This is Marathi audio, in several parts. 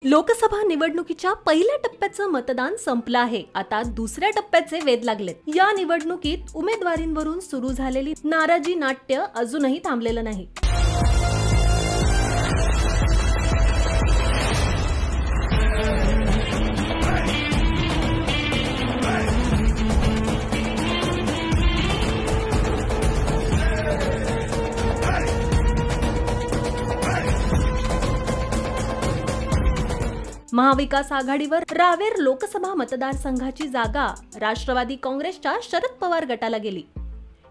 लोकसभा निवडणुकीच्या पहिल्या टप्प्याचं मतदान संपलं आहे। आता दुसऱ्या टप्प्याचे वेध लागलेत। या निवडणुकीत उमेदवारींवरून सुरू झालेली नाराजी नाट्य अजूनही थांबलेलं नाही। महाविकास आघाडीवर रावेर लोकसभा मतदारसंघाची जागा राष्ट्रवादी काँग्रेसच्या शरद पवार गटाला गेली।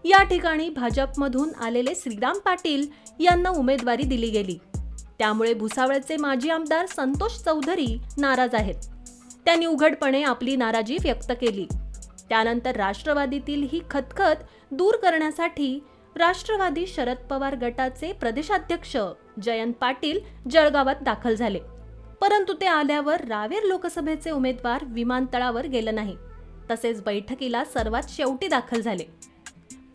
या ठिकाणी भाजपमधून आलेले श्रीराम पाटील यांना उमेदवारी दिली गेली। त्यामुळे भुसावळचे माजी आमदार संतोष चौधरी नाराज आहेत। त्यांनी उघडपणे आपली नाराजी व्यक्त केली। त्यानंतर राष्ट्रवादीतील ही खतखत दूर करण्यासाठी राष्ट्रवादी शरद पवार गटाचे प्रदेशाध्यक्ष जयंत पाटील जळगावात दाखल झाले। परंतु ते आल्यावर रावेर लोकसभेचे उमेदवार विमानतळावर गेले नाही, तसेच बैठकीला सर्वात शेवटी दाखल झाले।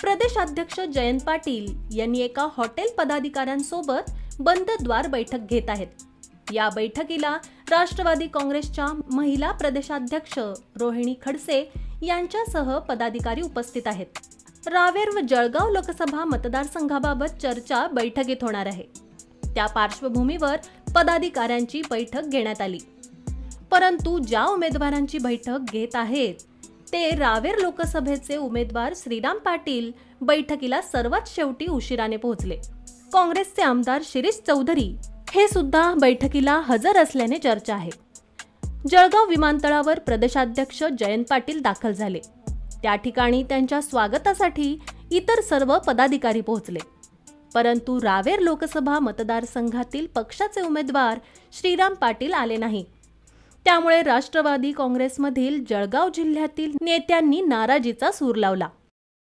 प्रदेशाध्यक्ष जयंत पाटील यांनी एका हॉटेल पदाधिकाऱ्यांसोबत बंद द्वार बैठक घेत आहेत। या बैठकीला राष्ट्रवादी काँग्रेसच्या महिला प्रदेशाध्यक्ष रोहिणी खडसे यांच्यासह पदाधिकारी उपस्थित आहेत। रावेर व जळगाव लोकसभा मतदारसंघाबाबत चर्चा बैठकीत होणार आहे। त्या पार्श्वभूमीवर पदाधिकाऱ्यांची बैठक घेण्यात आली। परंतु ज्या उमेदवारांची बैठक घेत आहेत ते रावेर लोकसभेचे उमेदवार श्रीराम पाटील बैठकीला सर्वात शेवटी उशिराने पोहोचले। काँग्रेसचे आमदार शिरीष चौधरी हे सुद्धा बैठकीला हजर असल्याने चर्चा आहे। जळगाव विमानतळावर प्रदेशाध्यक्ष जयंत पाटील दाखल झाले। त्या ठिकाणी त्यांच्या स्वागतासाठी इतर सर्व पदाधिकारी पोहोचले। परंतु रावेर लोकसभा मतदारसंघातील पक्षाचे उमेदवार श्रीराम पाटील आले नाही। त्यामुळे राष्ट्रवादी काँग्रेसमधील जळगाव जिल्ह्यातील नेत्यांनी नाराजीचा सूर लावला।